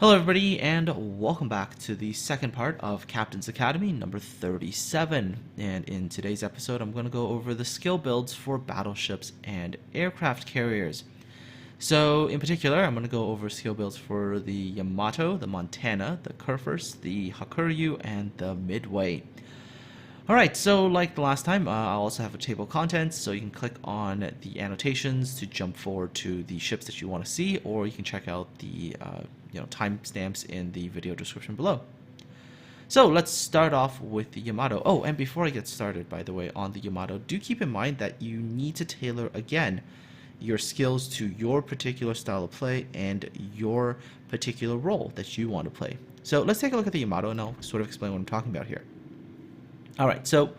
Hello everybody and welcome back to the second part of Captain's Academy number 37, and in today's episode I'm going to go over the skill builds for battleships and aircraft carriers. So in particular I'm going to go over skill builds for the Yamato, the Montana, the Kurfurst, the Hakuryu, and the Midway. Alright, so like the last time, I'll also have a table of contents, so you can click on the annotations to jump forward to the ships that you want to see, or you can check out the timestamps in the video description below. So let's start off with the Yamato. Oh, and before I get started, by the way, on the Yamato, do keep in mind that you need to tailor, again, your skills to your particular style of play and your particular role that you want to play. So let's take a look at the Yamato, and I'll sort of explain what I'm talking about here. Alright, so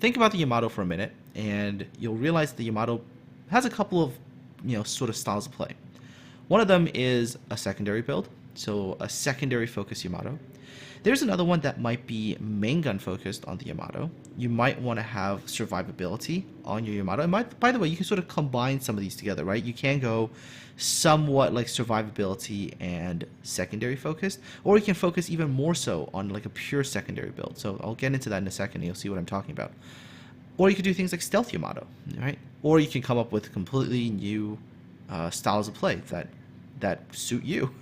think about the Yamato for a minute, and you'll realize the Yamato has a couple of, sort of styles of play. One of them is a secondary build, so a secondary focus Yamato. There's another one that might be main gun focused on the Yamato. You might want to have survivability on your Yamato. And by the way, you can sort of combine some of these together, right? You can go somewhat like survivability and secondary focused, or you can focus even more so on like a pure secondary build. So I'll get into that in a second and you'll see what I'm talking about. Or you could do things like stealth Yamato, right? Or you can come up with completely new styles of play that suit you.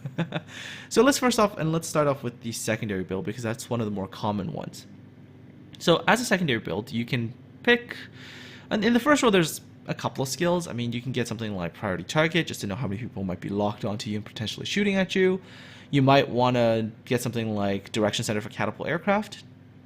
So let's start off with the secondary build, because that's one of the more common ones. So as a secondary build, you can pick, and in the first row there's a couple of skills. I mean, you can get something like priority target, just to know how many people might be locked onto you and potentially shooting at you. You might want to get something like direction center for catapult aircraft.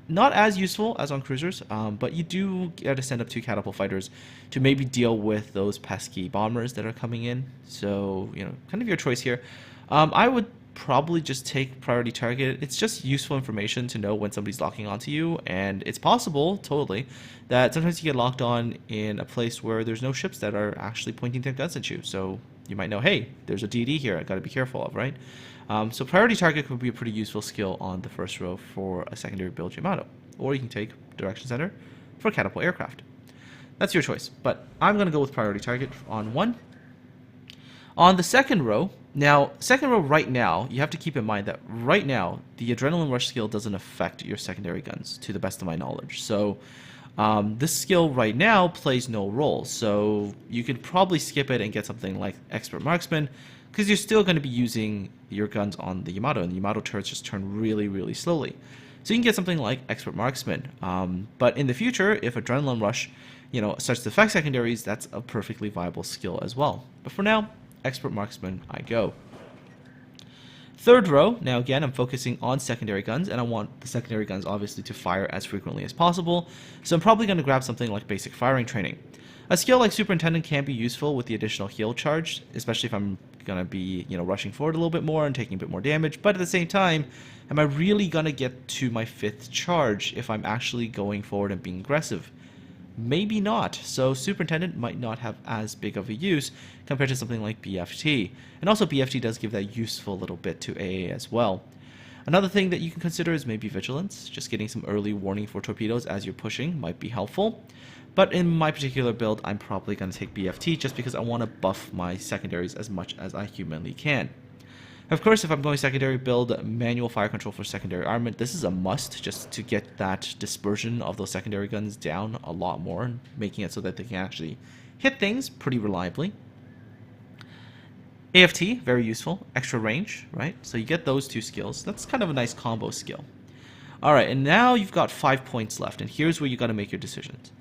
Not as useful as on cruisers, but you do get to send up 2 catapult fighters to maybe deal with those pesky bombers that are coming in. So, kind of your choice here. I would probably just take priority target. It's just useful information to know when somebody's locking onto you, and it's possible, totally, that sometimes you get locked on in a place where there's no ships that are actually pointing their guns at you. So you might know, hey, there's a DD here, I gotta be careful of, right? So priority target could be a pretty useful skill on the first row for a secondary build Yamato. Or you can take direction center for catapult aircraft. That's your choice, but I'm going to go with priority target on 1. On the second row, right now, you have to keep in mind that right now, the adrenaline rush skill doesn't affect your secondary guns, to the best of my knowledge. So this skill right now plays no role, so you could probably skip it and get something like expert marksman, because you're still going to be using your guns on the Yamato, and the Yamato turrets just turn really, really slowly. So you can get something like expert marksman. But in the future, if adrenaline rush, starts to affect secondaries, that's a perfectly viable skill as well. But for now, expert marksman I go. Third row, now again, I'm focusing on secondary guns, and I want the secondary guns obviously to fire as frequently as possible. So I'm probably going to grab something like basic firing training. A skill like superintendent can be useful with the additional heal charge, especially if I'm going to be, rushing forward a little bit more and taking a bit more damage. But at the same time, am I really going to get to my 5th charge if I'm actually going forward and being aggressive? Maybe not. So superintendent might not have as big of a use compared to something like BFT. And also BFT does give that useful little bit to AA as well. Another thing that you can consider is maybe vigilance. Just getting some early warning for torpedoes as you're pushing might be helpful. But in my particular build, I'm probably going to take BFT just because I want to buff my secondaries as much as I humanly can. Of course, if I'm going secondary build, manual fire control for secondary armament, this is a must just to get that dispersion of those secondary guns down a lot more, and making it so that they can actually hit things pretty reliably. AFT, very useful. Extra range, right? So you get those 2 skills. That's kind of a nice combo skill. Alright, and now you've got 5 points left, and here's where you got to make your decisions.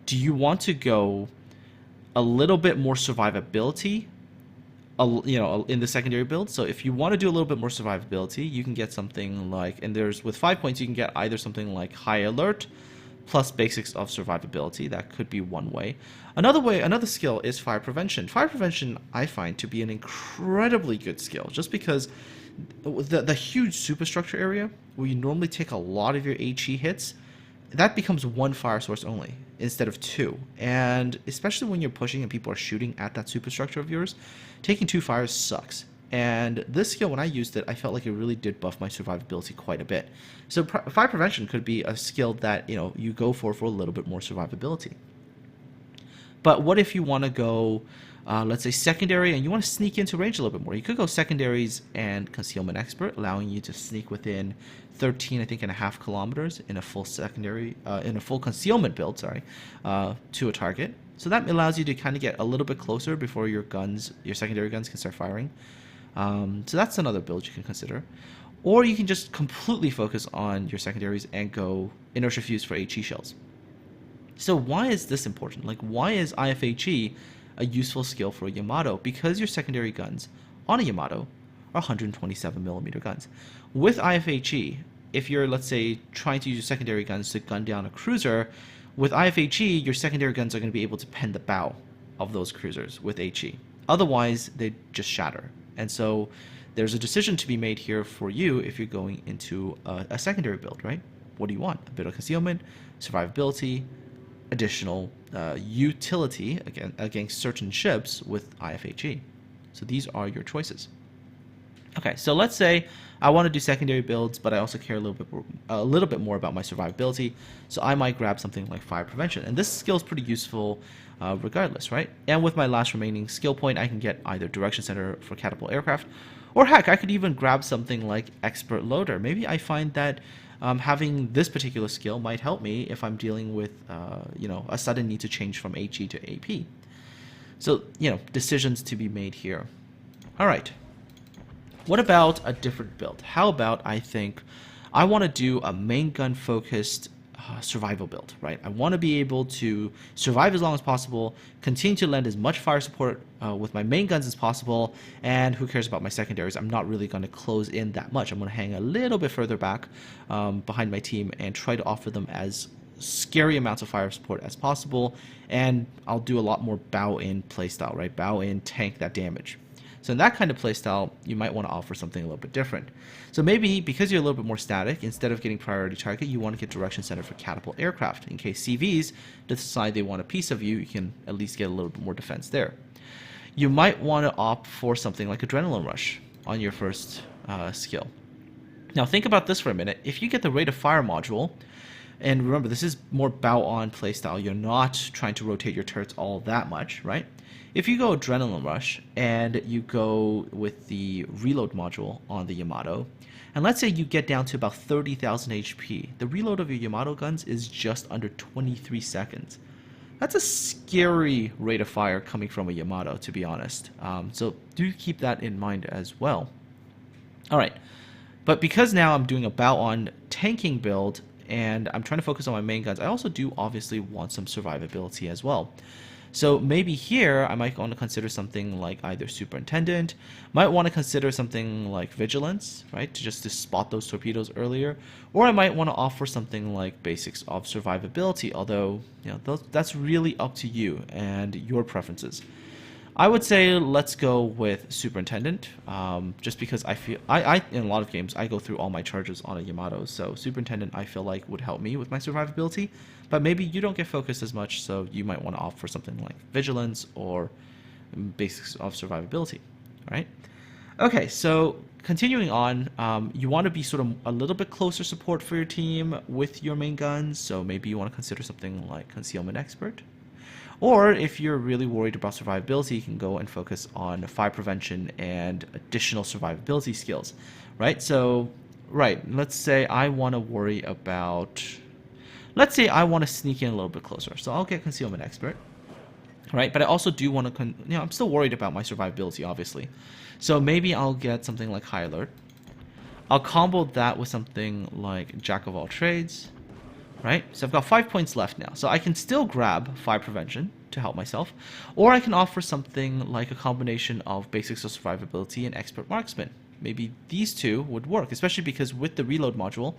Do you want to go a little bit more survivability, in the secondary build? So if you want to do a little bit more survivability, you can get something like, and with 5 points, you can get either something like high alert plus basics of survivability. That could be one way. Another skill is fire prevention. Fire prevention I find to be an incredibly good skill, just because the huge superstructure area where you normally take a lot of your HE hits, that becomes 1 fire source only instead of 2. And especially when you're pushing and people are shooting at that superstructure of yours, taking 2 fires sucks. And this skill, when I used it, I felt like it really did buff my survivability quite a bit. So fire prevention could be a skill that you go for a little bit more survivability. But what if you want to go, let's say, secondary, and you want to sneak into range a little bit more? You could go secondaries and concealment expert, allowing you to sneak within 13, I think, and a half kilometers in a full secondary, in a full concealment build, sorry, to a target. So that allows you to kind of get a little bit closer before your guns, your secondary guns, can start firing. So that's another build you can consider. Or you can just completely focus on your secondaries and go inertia fuse for HE shells. So why is this important? Like, why is IFHE a useful skill for a Yamato? Because your secondary guns on a Yamato are 127mm guns. With IFHE, if you're, let's say, trying to use your secondary guns to gun down a cruiser, with IFHE, your secondary guns are going to be able to pen the bow of those cruisers with HE. Otherwise, they just shatter. And so there's a decision to be made here for you if you're going into a secondary build, right? What do you want? A bit of concealment, survivability, additional utility against certain ships with IFHE. So these are your choices. Okay, so let's say I want to do secondary builds, but I also care a little bit more about my survivability. So I might grab something like fire prevention, and this skill is pretty useful regardless, right? And with my last remaining skill point, I can get either direction center for catapult aircraft, or heck, I could even grab something like expert loader. Maybe I find that having this particular skill might help me if I'm dealing with a sudden need to change from HE to AP. So decisions to be made here. All right. What about a different build? How about I think I want to do a main gun focused survival build, right? I want to be able to survive as long as possible, continue to lend as much fire support with my main guns as possible, and who cares about my secondaries? I'm not really going to close in that much. I'm going to hang a little bit further back behind my team and try to offer them as scary amounts of fire support as possible, and I'll do a lot more bow in playstyle, right? Bow in, tank that damage. So in that kind of playstyle, you might want to offer something a little bit different. So maybe because you're a little bit more static, instead of getting priority target, you want to get direction center for catapult aircraft. In case CVs decide they want a piece of you, you can at least get a little bit more defense there. You might want to opt for something like adrenaline rush on your first skill. Now think about this for a minute. If you get the rate of fire module, and remember this is more bow on playstyle, you're not trying to rotate your turrets all that much, right? If you go Adrenaline Rush and you go with the reload module on the Yamato, and let's say you get down to about 30,000 HP, the reload of your Yamato guns is just under 23 seconds. That's a scary rate of fire coming from a Yamato, to be honest. So do keep that in mind as well. Alright, but because now I'm doing a bow on tanking build and I'm trying to focus on my main guns, I also do obviously want some survivability as well. So maybe here I might want to consider something like either Superintendent, might want to consider something like Vigilance, right, to spot those torpedoes earlier, or I might want to offer something like Basics of Survivability, although that's really up to you and your preferences. I would say let's go with Superintendent, just because I feel I in a lot of games I go through all my charges on a Yamato, so Superintendent I feel like would help me with my survivability, but maybe you don't get focused as much, so you might want to opt for something like Vigilance or Basics of Survivability, right? Okay, so continuing on, you want to be sort of a little bit closer support for your team with your main guns, so maybe you want to consider something like Concealment Expert. Or if you're really worried about survivability, you can go and focus on fire prevention and additional survivability skills, right? So, let's say I want to worry about, let's say I want to sneak in a little bit closer. So I'll get Concealment Expert, right? But I also do want to, I'm still worried about my survivability, obviously. So maybe I'll get something like High Alert. I'll combo that with something like Jack of all Trades, right? So I've got 5 points left now. So I can still grab fire prevention to help myself, or I can offer something like a combination of Basics of Survivability and Expert Marksman. Maybe these two would work, especially because with the reload module,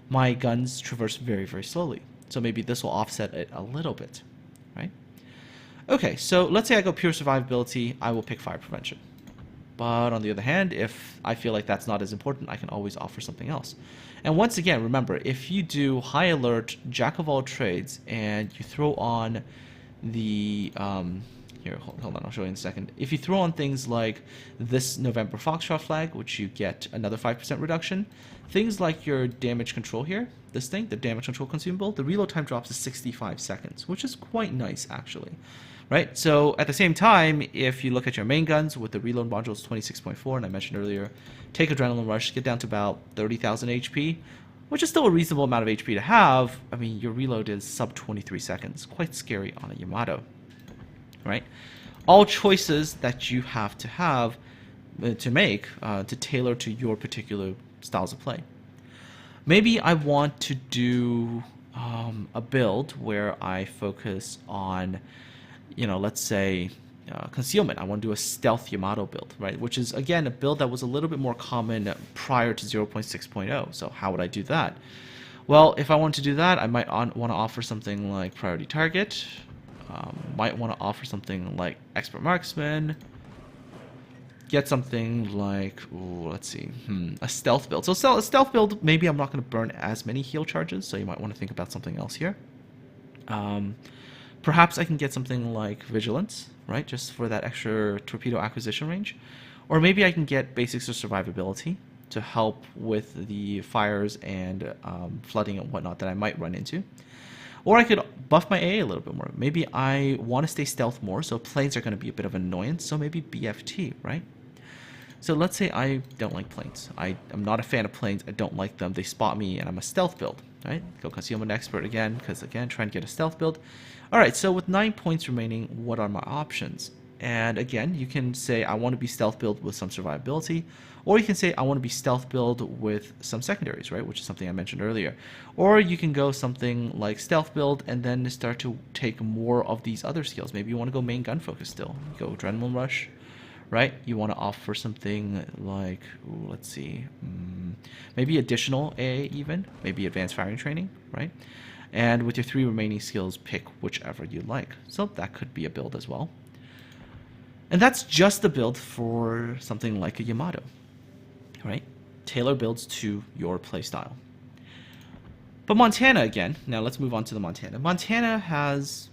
my guns traverse very, very slowly. So maybe this will offset it a little bit, right? Okay, so let's say I go pure survivability, I will pick fire prevention. But on the other hand, if I feel like that's not as important, I can always offer something else. And once again, remember, if you do High Alert, Jack of all Trades, and you throw on the, here, hold on, I'll show you in a second. If you throw on things like this November Foxtrot flag, which you get another 5% reduction, things like your damage control here, this thing, the damage control consumable, the reload time drops to 65 seconds, which is quite nice, actually. right? So at the same time, if you look at your main guns with the reload modules 26.4, and I mentioned earlier, take Adrenaline Rush, get down to about 30,000 HP, which is still a reasonable amount of HP to have. I mean, your reload is sub 23 seconds. Quite scary on a Yamato, right? All choices that you have to make to tailor to your particular styles of play. Maybe I want to do a build where I focus on, let's say concealment. I want to do a stealth Yamato build, right? Which is, again, a build that was a little bit more common prior to 0.6.0. So how would I do that? Well, if I want to do that, I might want to offer something like priority target. Might want to offer something like expert marksman. Get something like, let's see, a stealth build. So a stealth build, maybe I'm not going to burn as many heal charges, so you might want to think about something else here. Perhaps I can get something like vigilance, right, just for that extra torpedo acquisition range. Or maybe I can get basics of survivability to help with the fires and flooding and whatnot that I might run into. Or I could buff my AA a little bit more. Maybe I want to stay stealth more, so planes are going to be a bit of an annoyance, so maybe BFT, right? So let's say I don't like planes. I'm not a fan of planes. I don't like them. They spot me, and I'm a stealth build, right? Go Concealment Expert again, because, again, trying to get a stealth build. All right, so with 9 points remaining, what are my options? And, again, you can say I want to be stealth build with some survivability, or you can say I want to be stealth build with some secondaries, right, which is something I mentioned earlier. Or you can go something like stealth build and then start to take more of these other skills. Maybe you want to go main gun focus still. You go Adrenaline Rush, right? You want to offer something like, let's see, maybe additional AA even, maybe advanced firing training, right? And with your 3 remaining skills, pick whichever you like. So that could be a build as well. And that's just the build for something like a Yamato, right? Tailor builds to your playstyle. But Montana, again, now let's move on to the Montana. Montana has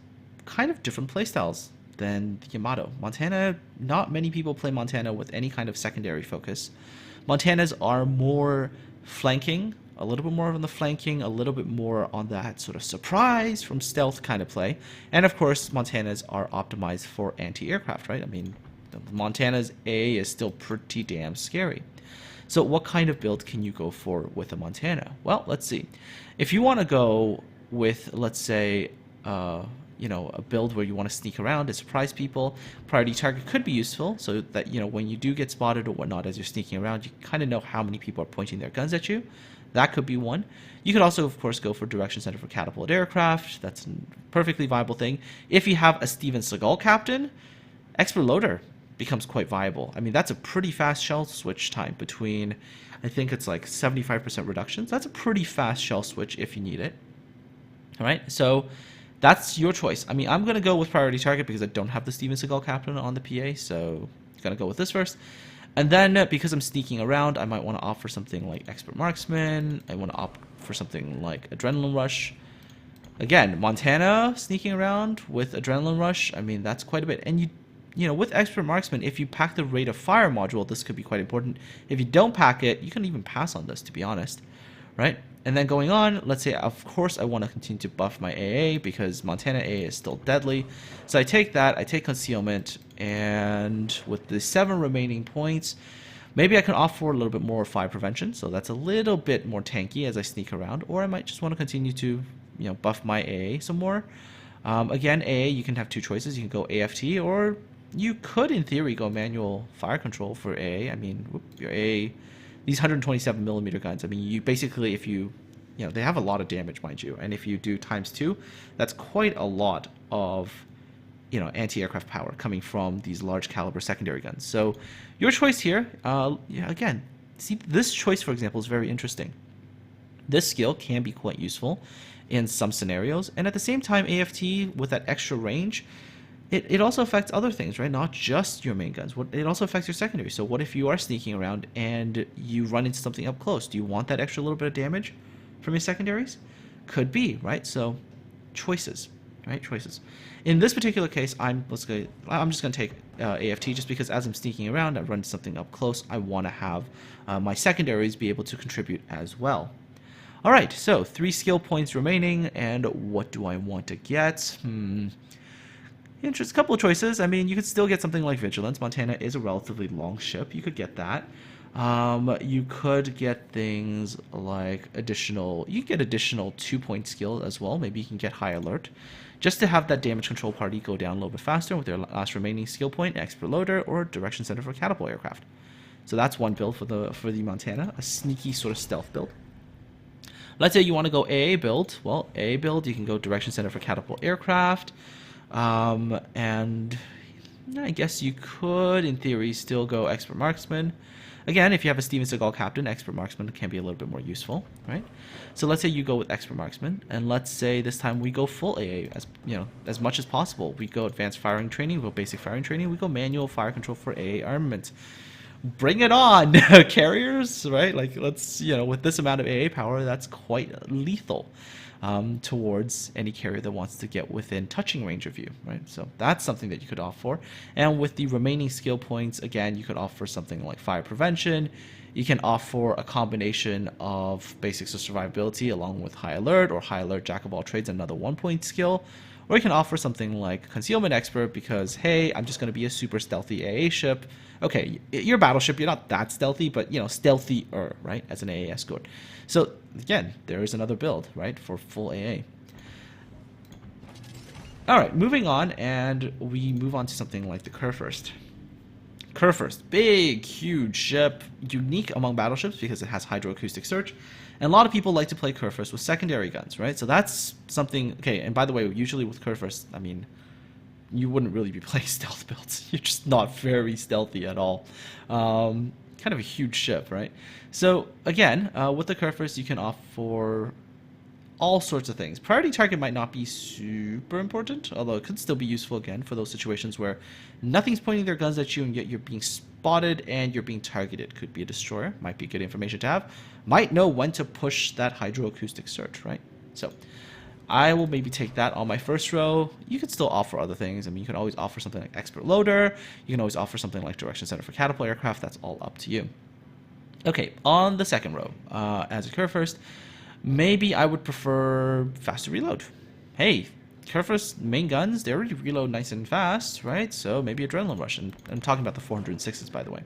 kind of different playstyles than the Yamato. Montana, not many people play Montana with any kind of secondary focus. Montanas are more flanking, a little bit more on the flanking, a little bit more on that sort of surprise from stealth kind of play. And of course, Montanas are optimized for anti-aircraft, right? I mean, the Montana's A is still pretty damn scary. So what kind of build can you go for with a Montana? Well, let's see. If you want to go with, let's say, a build where you want to sneak around and surprise people, priority target could be useful so that, when you do get spotted or whatnot as you're sneaking around, you kind of know how many people are pointing their guns at you. That could be one. You could also, of course, go for Direction Center for Catapult Aircraft. That's a perfectly viable thing. If you have a Steven Seagal captain, Expert Loader becomes quite viable. I mean, that's a pretty fast shell switch time between, I think it's like 75% reductions. That's a pretty fast shell switch if you need it. All right, so that's your choice. I mean, I'm going to go with priority target because I don't have the Steven Seagal captain on the PA, so I'm going to go with this first. And then, because I'm sneaking around, I might want to offer something like Expert Marksman. I want to opt for something like Adrenaline Rush. Again, Montana sneaking around with Adrenaline Rush, I mean, that's quite a bit. And with Expert Marksman, if you pack the rate of fire module, this could be quite important. If you don't pack it, you can even pass on this, to be honest, right? And then going on, let's say, of course, I want to continue to buff my AA because Montana AA is still deadly. So I take that, I take Concealment, and with the 7 remaining points, maybe I can offer a little bit more fire prevention. So that's a little bit more tanky as I sneak around. Or I might just want to continue to, buff my AA some more. Again, AA, you can have 2 choices. You can go AFT, or you could, in theory, go manual fire control for AA. I mean, your AA... These 127mm guns, I mean, you basically, if they have a lot of damage, mind you, and if you do ×2, that's quite a lot of, anti-aircraft power coming from these large caliber secondary guns. So your choice here, again, see, this choice, for example, is very interesting. This skill can be quite useful in some scenarios, and at the same time, AFT, with that extra range, it also affects other things, right? Not just your main guns. It also affects your secondary. So what if you are sneaking around and you run into something up close? Do you want that extra little bit of damage from your secondaries? Could be, right? So choices, right? Choices. In this particular case, I'm just going to take AFT just because as I'm sneaking around, I run something up close. I want to have my secondaries be able to contribute as well. All right, so 3 skill points remaining, and what do I want to get? Interest, couple of choices. I mean, you could still get something like Vigilance. Montana is a relatively long ship. You could get that. You could get things like additional. You can get additional 2-point skill as well. Maybe you can get High Alert, just to have that damage control party go down a little bit faster with their last remaining skill point, Expert Loader, or Direction Center for Catapult Aircraft. So that's one build for the Montana, a sneaky sort of stealth build. Let's say you want to go AA build. Well, AA build, you can go Direction Center for Catapult Aircraft. And I guess you could, in theory, still go Expert Marksman. Again, if you have a Steven Seagal captain, Expert Marksman can be a little bit more useful, right? So let's say you go with Expert Marksman, and let's say this time we go full AA, as much as possible. We go Advanced Firing Training, we go Basic Firing Training, we go Manual Fire Control for AA armament. Bring it on, carriers, right? Like, let's, with this amount of AA power, that's quite lethal. Towards any carrier that wants to get within touching range of you, right? So that's something that you could opt for. And with the remaining skill points, again, you could opt for something like Fire Prevention. You can opt for a combination of Basics of Survivability along with High Alert, or High Alert Jack of all trades, another 1-point skill. Or you can offer something like Concealment Expert because, hey, I'm just going to be a super stealthy AA ship. Okay, you're a battleship, you're not that stealthy, but, stealthier, right, as an AA escort. So, again, there is another build, right, for full AA. All right, moving on, and we move on to something like the Kurfurst. Kurfurst, big, huge ship, unique among battleships because it has hydroacoustic search. And a lot of people like to play Kurfurst with secondary guns, right? So that's something, okay, and by the way, usually with Kurfurst, I mean, you wouldn't really be playing stealth builds. You're just not very stealthy at all. Kind of a huge ship, right? So again, with the Kurfurst, you can opt for all sorts of things. Priority target might not be super important, although it could still be useful again for those situations where nothing's pointing their guns at you and yet you're being spotted and you're being targeted. Could be a destroyer, might be good information to have. Might know when to push that hydroacoustic search, right? So I will maybe take that on my first row. You could still offer other things. I mean, you can always offer something like Expert Loader. You can always offer something like Direction Center for Catapult Aircraft. That's all up to you. Okay, on the second row, as a Kurfurst, maybe I would prefer faster reload. Hey, Kurfurst main guns, they already reload nice and fast, right? So maybe Adrenaline Rush. And I'm talking about the 406s, by the way.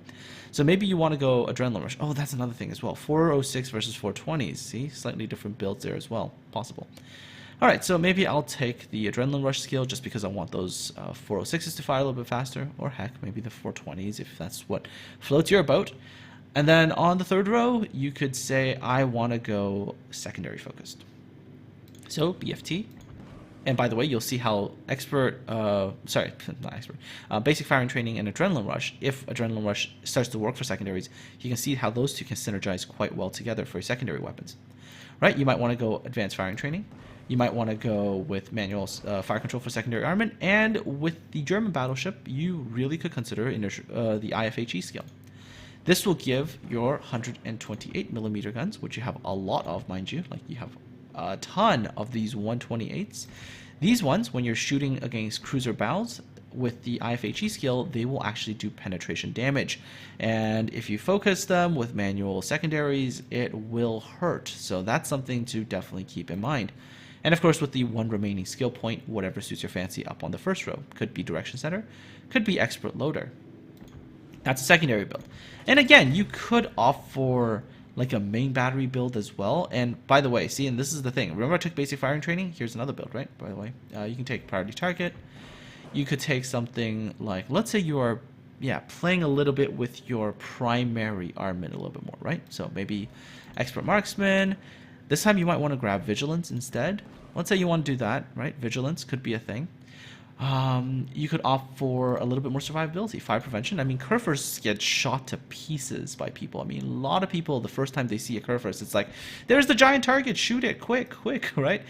So maybe you want to go Adrenaline Rush. Oh, that's another thing as well. 406 versus 420s. See, slightly different builds there as well. Possible. All right, so maybe I'll take the Adrenaline Rush skill just because I want those 406s to fire a little bit faster. Or heck, maybe the 420s if that's what floats your boat. And then on the third row, you could say I want to go secondary focused. So BFT. And by the way, you'll see how basic firing training and Adrenaline Rush, if Adrenaline Rush starts to work for secondaries, you can see how those two can synergize quite well together for secondary weapons. Right? You might want to go advanced firing training. You might want to go with manual fire control for secondary armament. And with the German battleship, you really could consider the IFHE skill. This will give your 128mm guns, which you have a lot of, mind you. Like, you have a ton of these 128s. These ones, when you're shooting against cruiser bows, with the IFHE skill, they will actually do penetration damage. And if you focus them with manual secondaries, it will hurt. So that's something to definitely keep in mind. And of course, with the one remaining skill point, whatever suits your fancy up on the first row. Could be Direction Center, could be Expert Loader. That's a secondary build. And again, you could opt for like a main battery build as well. And by the way, see, and this is the thing. Remember I took basic firing training? Here's another build, right? By the way, you can take priority target. You could take something like, let's say you are, playing a little bit with your primary armament a little bit more, right? So maybe Expert Marksman. This time you might want to grab Vigilance instead. Let's say you want to do that, right? Vigilance could be a thing. You could opt for a little bit more survivability, fire prevention. I mean, Kurfursts get shot to pieces by people. I mean, a lot of people, the first time they see a Kurfurst, it's like, there's the giant target, shoot it, quick, right?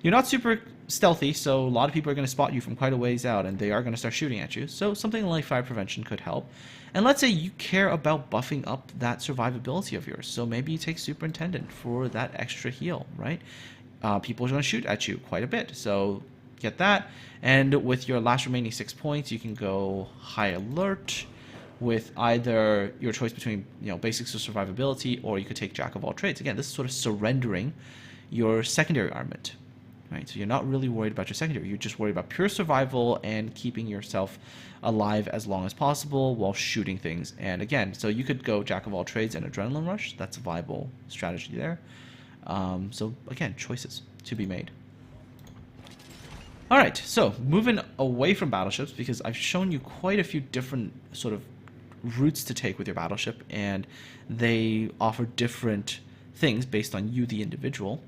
You're not super stealthy, so a lot of people are going to spot you from quite a ways out, and they are going to start shooting at you. So something like fire prevention could help. And let's say you care about buffing up that survivability of yours. So maybe you take Superintendent for that extra heal, right? People are going to shoot at you quite a bit, so get that. And with your last remaining 6 points, you can go High Alert with either your choice between basics of survivability, or you could take Jack of all trades. Again, this is sort of surrendering your secondary armament. right? So you're not really worried about your secondary. You're just worried about pure survival and keeping yourself alive as long as possible while shooting things. And again, so you could go jack of all trades and adrenaline rush. That's a viable strategy there. So again, choices to be made. All right, so moving away from battleships, because I've shown you quite a few different sort of routes to take with your battleship, and they offer different things based on you, the individual.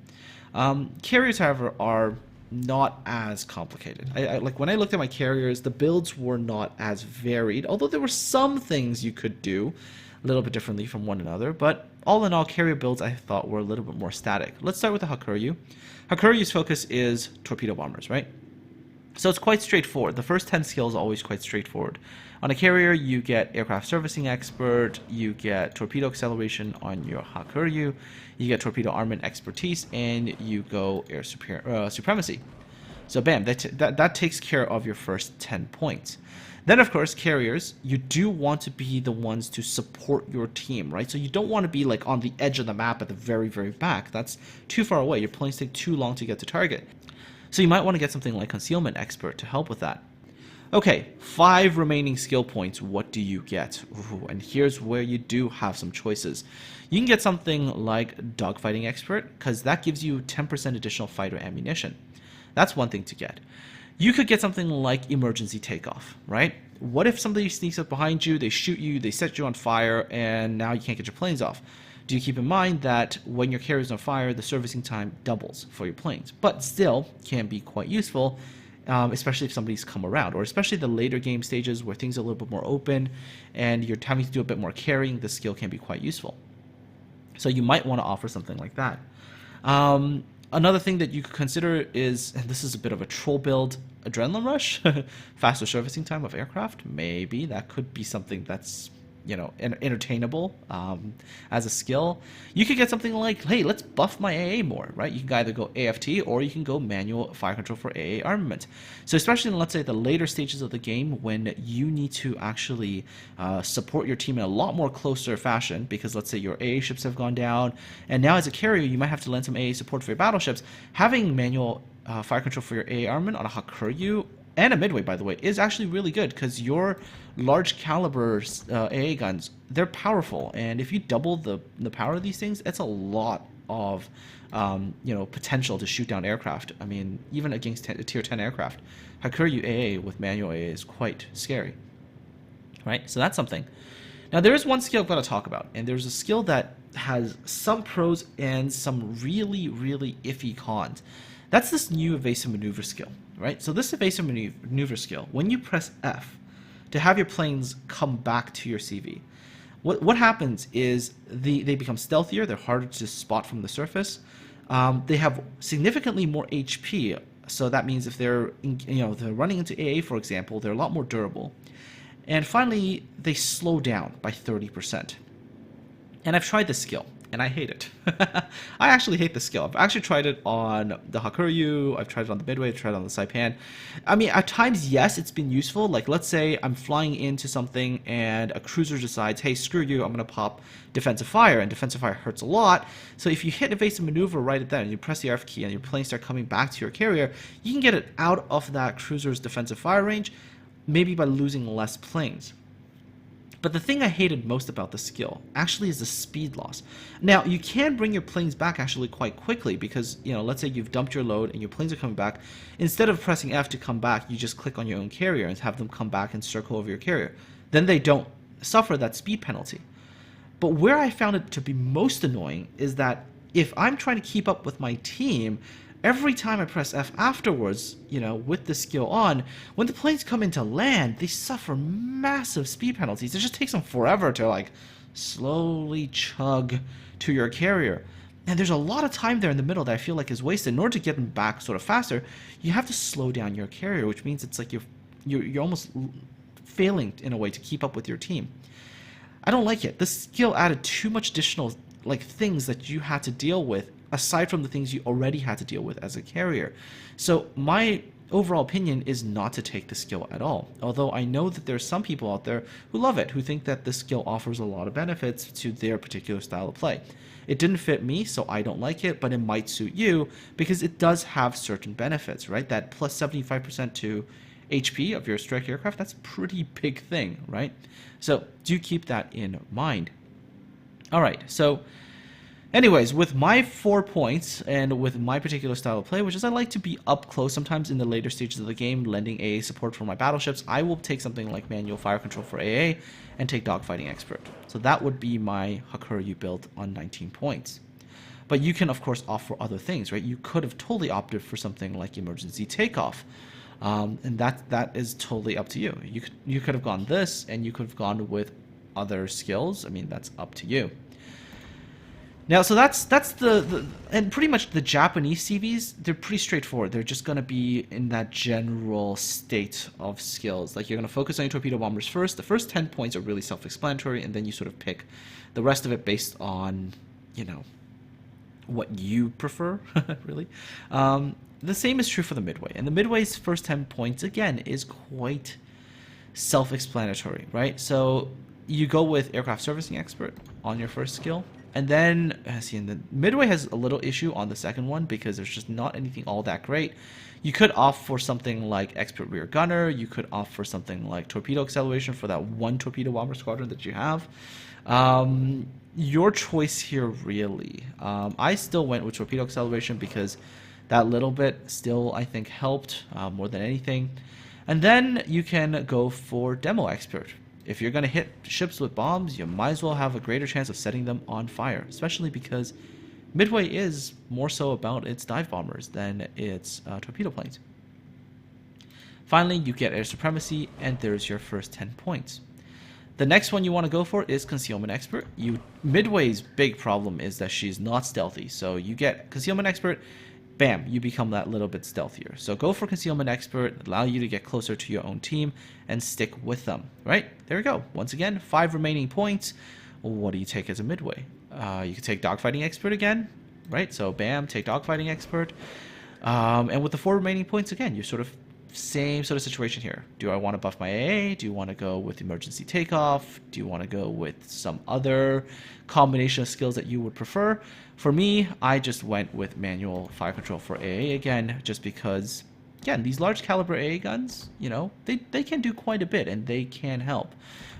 Carriers, however, are not as complicated. Like when I looked at my carriers, the builds were not as varied, although there were some things you could do a little bit differently from one another. But all in all, carrier builds I thought were a little bit more static. Let's start with the Hakuryu. Hakuryu's focus is torpedo bombers, right? So it's quite straightforward. The first 10 skills are always quite straightforward. On a carrier, you get aircraft servicing expert, you get torpedo acceleration on your Hakuryu, you get torpedo armament expertise, and you go air supremacy. So bam, that takes care of your first 10 points. Then, of course, carriers, you do want to be the ones to support your team, right? So you don't want to be like on the edge of the map at the very, very back. That's too far away. Your planes take too long to get to target. So you might want to get something like Concealment Expert to help with that. Okay, 5 remaining skill points. What do you get? Ooh, and here's where you do have some choices. You can get something like Dogfighting Expert, because that gives you 10% additional fighter ammunition. That's one thing to get. You could get something like Emergency Takeoff, right? What if somebody sneaks up behind you, they shoot you, they set you on fire, and now you can't get your planes off? Do you keep in mind that when your carrier is on fire, the servicing time doubles for your planes, but still can be quite useful, especially if somebody's come around, or especially the later game stages where things are a little bit more open and you're having to do a bit more carrying. The skill can be quite useful. So you might want to offer something like that. Another thing that you could consider is, and this is a bit of a troll build, Adrenaline Rush, faster servicing time of aircraft. Maybe that could be something that's, you know, entertainable as a skill. You could get something like, hey, let's buff my AA more, right? You can either go AFT or you can go manual fire control for AA armament. So especially in, let's say, the later stages of the game when you need to actually support your team in a lot more closer fashion, because let's say your AA ships have gone down, and now as a carrier you might have to lend some AA support for your battleships. Having manual fire control for your AA armament on a Hakuryu and a Midway, by the way, is actually really good, because your large caliber AA guns, they're powerful, and if you double the power of these things, it's a lot of potential to shoot down aircraft. I mean, even against tier 10 aircraft, Hakuryu AA with manual AA is quite scary, right? So that's something. Now there is one skill I've got to talk about, and there's a skill that has some pros and some really, really iffy cons. That's this new evasive maneuver skill, right? So this evasive maneuver skill, when you press F to have your planes come back to your CV, what happens is they become stealthier, they're harder to spot from the surface, they have significantly more HP, so that means if they're they're running into AA, for example, they're a lot more durable. And finally, they slow down by 30%. And I've tried this skill, and I hate it. I actually hate the skill. I've actually tried it on the Hakuryu, I've tried it on the Midway, I've tried it on the Saipan. I mean, at times, yes, it's been useful. Like, let's say I'm flying into something and a cruiser decides, hey, screw you, I'm going to pop defensive fire, and defensive fire hurts a lot. So if you hit evasive maneuver right at that, and you press the F key, and your planes start coming back to your carrier, you can get it out of that cruiser's defensive fire range, maybe by losing less planes. But the thing I hated most about the skill actually is the speed loss. Now, you can bring your planes back actually quite quickly, because, let's say you've dumped your load and your planes are coming back. Instead of pressing F to come back, you just click on your own carrier and have them come back and circle over your carrier. Then they don't suffer that speed penalty. But where I found it to be most annoying is that if I'm trying to keep up with my team, every time I press F afterwards, with the skill on, when the planes come into land, they suffer massive speed penalties. It just takes them forever to, slowly chug to your carrier. And there's a lot of time there in the middle that I feel like is wasted. In order to get them back sort of faster, you have to slow down your carrier, which means it's like you're almost failing in a way to keep up with your team. I don't like it. This skill added too much additional things that you had to deal with, aside from the things you already had to deal with as a carrier. So my overall opinion is not to take the skill at all. Although I know that there's some people out there who love it, who think that the skill offers a lot of benefits to their particular style of play. It didn't fit me, so I don't like it, but it might suit you because it does have certain benefits, right? That plus 75% to HP of your strike aircraft, that's a pretty big thing, right? So do keep that in mind. All right, so anyways, with my 4 points and with my particular style of play, which is I like to be up close sometimes in the later stages of the game, lending AA support for my battleships, I will take something like manual fire control for AA and take dogfighting expert. So that would be my Hakuryu build on 19 points. But you can, of course, opt for other things, right? You could have totally opted for something like emergency takeoff. And that is totally up to you. You could have gone this, and you could have gone with other skills. I mean, that's up to you. Now, so that's the and pretty much the Japanese CVs, they're pretty straightforward. They're just going to be in that general state of skills. Like, you're going to focus on your torpedo bombers first. The first 10 points are really self-explanatory, and then you sort of pick the rest of it based on, you know, what you prefer, really. The same is true for the Midway. And the Midway's first 10 points, again, is quite self-explanatory, right? So you go with aircraft servicing expert on your first skill. And then, and the Midway has a little issue on the second one because there's just not anything all that great. You could opt for something like expert rear gunner. You could opt for something like torpedo acceleration for that one torpedo bomber squadron that you have. Your choice here, really. I still went with torpedo acceleration because that little bit still, I think, helped more than anything. And then you can go for demo expert. If you're going to hit ships with bombs, you might as well have a greater chance of setting them on fire, especially because Midway is more so about its dive bombers than its torpedo planes. Finally, you get air supremacy, and there's your first 10 points. The next one you want to go for is concealment expert. Midway's big problem is that she's not stealthy, so you get concealment expert, bam, you become that little bit stealthier. So go for concealment expert, allow you to get closer to your own team and stick with them, right? There we go. Once again, 5 remaining points. What do you take as a Midway? You can take dogfighting expert again, right? So bam, take dogfighting expert. And with the 4 remaining points, again, you're sort of same sort of situation here. Do I want to buff my AA? Do you want to go with emergency takeoff? Do you want to go with some other combination of skills that you would prefer? For me, I just went with manual fire control for AA again, just because, again, these large caliber AA guns, you know, they can do quite a bit and they can help.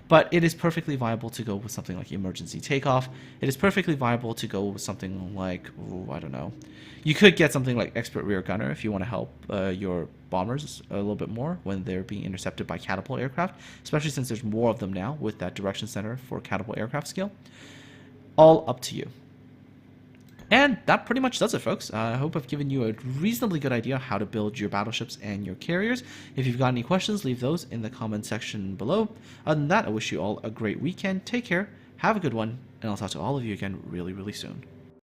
But it is perfectly viable to go with something like emergency takeoff. It is perfectly viable to go with something like, I don't know. You could get something like expert rear gunner if you want to help your bombers a little bit more when they're being intercepted by catapult aircraft, especially since there's more of them now with that direction center for catapult aircraft skill. All up to you. And that pretty much does it, folks. I hope I've given you a reasonably good idea how to build your battleships and your carriers. If you've got any questions, leave those in the comment section below. Other than that, I wish you all a great weekend. Take care, have a good one, and I'll talk to all of you again really, really soon.